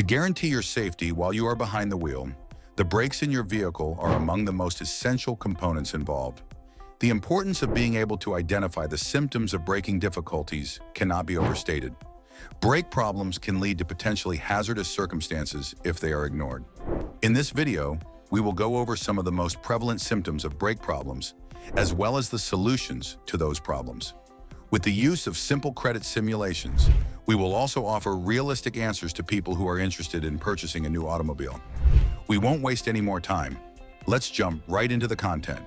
To guarantee your safety while you are behind the wheel, the brakes in your vehicle are among the most essential components involved. The importance of being able to identify the symptoms of braking difficulties cannot be overstated. Brake problems can lead to potentially hazardous circumstances if they are ignored. In this video, we will go over some of the most prevalent symptoms of brake problems, as well as the solutions to those problems. With the use of simple credit simulations, we will also offer realistic answers to people who are interested in purchasing a new automobile. We won't waste any more time. Let's jump right into the content.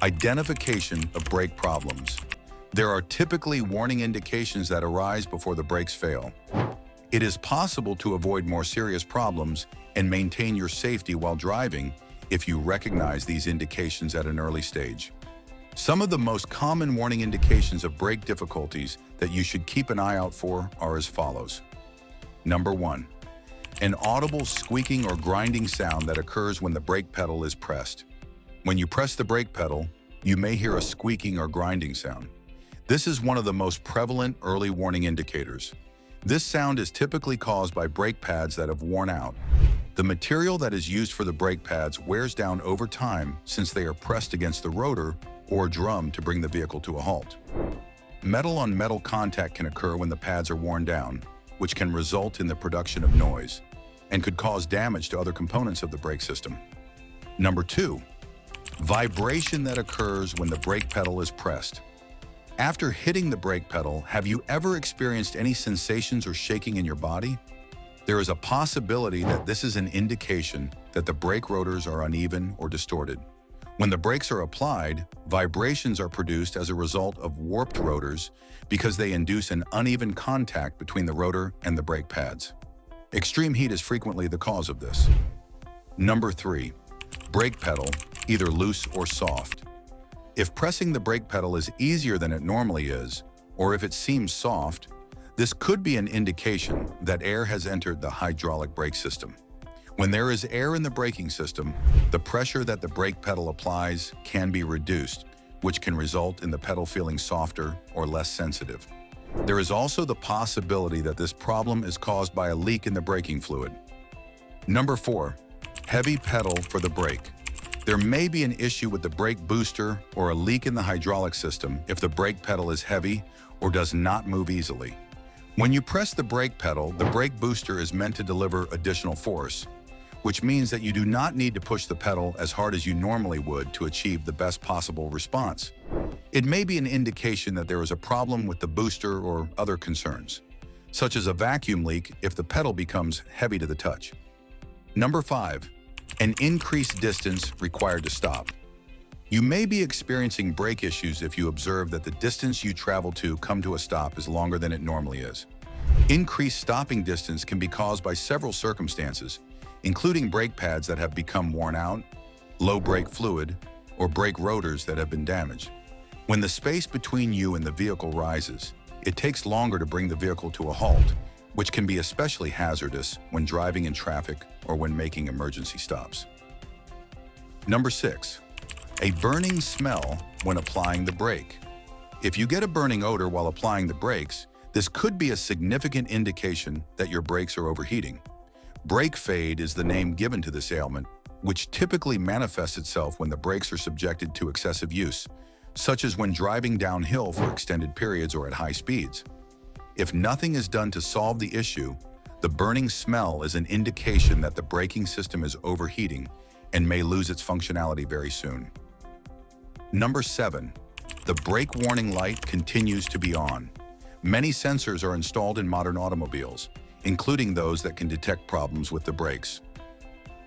Identification of brake problems. There are typically warning indications that arise before the brakes fail. It is possible to avoid more serious problems and maintain your safety while driving if you recognize these indications at an early stage. Some of the most common warning indications of brake difficulties that you should keep an eye out for are as follows. Number 1. An audible squeaking or grinding sound that occurs when the brake pedal is pressed. When you press the brake pedal, you may hear a squeaking or grinding sound. This is one of the most prevalent early warning indicators. This sound is typically caused by brake pads that have worn out. The material that is used for the brake pads wears down over time since they are pressed against the rotor or drum to bring the vehicle to a halt. Metal-on-metal contact can occur when the pads are worn down, which can result in the production of noise and could cause damage to other components of the brake system. Number 2. Vibration that occurs when the brake pedal is pressed. After hitting the brake pedal, have you ever experienced any sensations or shaking in your body? There is a possibility that this is an indication that the brake rotors are uneven or distorted. When the brakes are applied, vibrations are produced as a result of warped rotors because they induce an uneven contact between the rotor and the brake pads. Extreme heat is frequently the cause of this. Number 3. Brake pedal, either loose or soft. If pressing the brake pedal is easier than it normally is, or if it seems soft, this could be an indication that air has entered the hydraulic brake system. When there is air in the braking system, the pressure that the brake pedal applies can be reduced, which can result in the pedal feeling softer or less sensitive. There is also the possibility that this problem is caused by a leak in the braking fluid. Number 4. Heavy pedal for the brake. There may be an issue with the brake booster or a leak in the hydraulic system if the brake pedal is heavy or does not move easily. When you press the brake pedal, the brake booster is meant to deliver additional force, which means that you do not need to push the pedal as hard as you normally would to achieve the best possible response. It may be an indication that there is a problem with the booster or other concerns, such as a vacuum leak if the pedal becomes heavy to the touch. Number 5. An increased distance required to stop. You may be experiencing brake issues if you observe that the distance you travel to come to a stop is longer than it normally is. Increased stopping distance can be caused by several circumstances, including brake pads that have become worn out, low brake fluid, or brake rotors that have been damaged. When the space between you and the vehicle rises, it takes longer to bring the vehicle to a halt, which can be especially hazardous when driving in traffic or when making emergency stops. Number 6. A burning smell when applying the brake. If you get a burning odor while applying the brakes, this could be a significant indication that your brakes are overheating. Brake fade is the name given to this ailment, which typically manifests itself when the brakes are subjected to excessive use, such as when driving downhill for extended periods or at high speeds. If nothing is done to solve the issue, the burning smell is an indication that the braking system is overheating and may lose its functionality very soon. Number 7. The brake warning light continues to be on. Many sensors are installed in modern automobiles, including those that can detect problems with the brakes.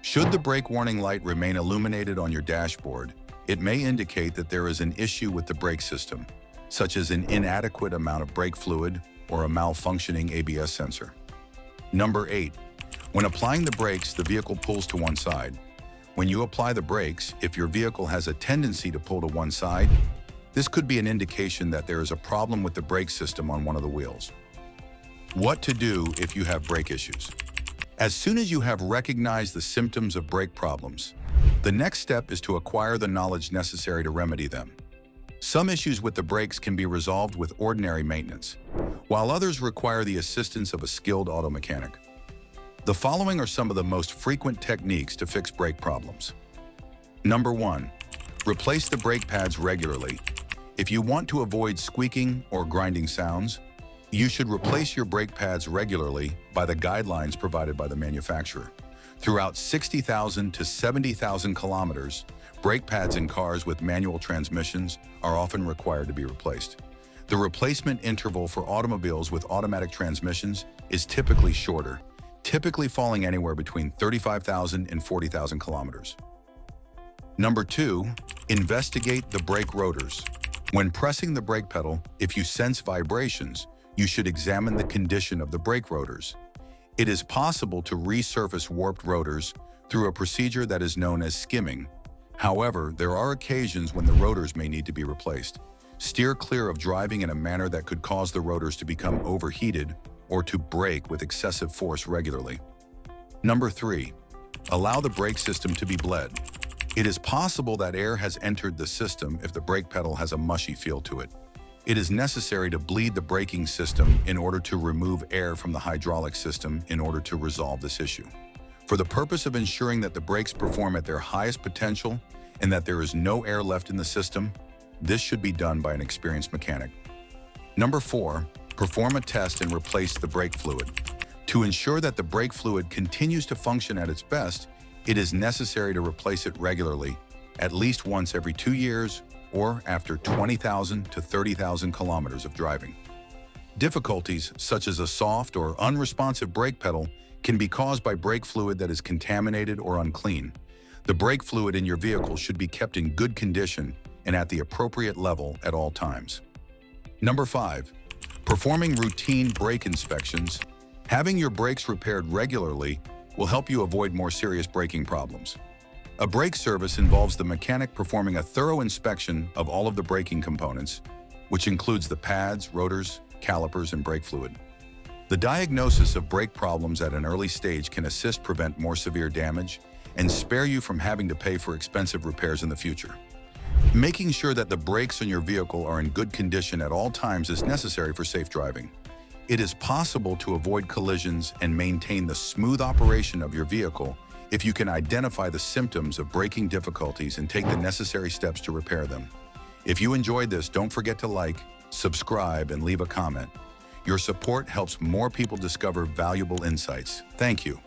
Should the brake warning light remain illuminated on your dashboard, it may indicate that there is an issue with the brake system, such as an inadequate amount of brake fluid or a malfunctioning ABS sensor. Number 8. When applying the brakes, the vehicle pulls to one side. When you apply the brakes, if your vehicle has a tendency to pull to one side, this could be an indication that there is a problem with the brake system on one of the wheels. What to do if you have brake issues? As soon as you have recognized the symptoms of brake problems, the next step is to acquire the knowledge necessary to remedy them. Some issues with the brakes can be resolved with ordinary maintenance, while others require the assistance of a skilled auto mechanic. The following are some of the most frequent techniques to fix brake problems. Number 1. Replace the brake pads regularly. If you want to avoid squeaking or grinding sounds, you should replace your brake pads regularly by the guidelines provided by the manufacturer. Throughout 60,000 to 70,000 kilometers, brake pads in cars with manual transmissions are often required to be replaced. The replacement interval for automobiles with automatic transmissions is typically shorter, typically falling anywhere between 35,000 and 40,000 kilometers. Number 2, investigate the brake rotors. When pressing the brake pedal, if you sense vibrations, you should examine the condition of the brake rotors. It is possible to resurface warped rotors through a procedure that is known as skimming. However, there are occasions when the rotors may need to be replaced. Steer clear of driving in a manner that could cause the rotors to become overheated or to brake with excessive force regularly. Number 3, allow the brake system to be bled. It is possible that air has entered the system if the brake pedal has a mushy feel to it. It is necessary to bleed the braking system in order to remove air from the hydraulic system in order to resolve this issue. For the purpose of ensuring that the brakes perform at their highest potential and that there is no air left in the system, this should be done by an experienced mechanic. Number 4, perform a test and replace the brake fluid. To ensure that the brake fluid continues to function at its best, it is necessary to replace it regularly, at least once every 2 years or after 20,000 to 30,000 kilometers of driving. Difficulties such as a soft or unresponsive brake pedal can be caused by brake fluid that is contaminated or unclean. The brake fluid in your vehicle should be kept in good condition and at the appropriate level at all times. Number 5, performing routine brake inspections. Having your brakes repaired regularly will help you avoid more serious braking problems. A brake service involves the mechanic performing a thorough inspection of all of the braking components, which includes the pads, rotors, calipers, and brake fluid. The diagnosis of brake problems at an early stage can assist prevent more severe damage and spare you from having to pay for expensive repairs in the future. Making sure that the brakes on your vehicle are in good condition at all times is necessary for safe driving. It is possible to avoid collisions and maintain the smooth operation of your vehicle if you can identify the symptoms of braking difficulties and take the necessary steps to repair them. If you enjoyed this, don't forget to like, subscribe, and leave a comment. Your support helps more people discover valuable insights. Thank you.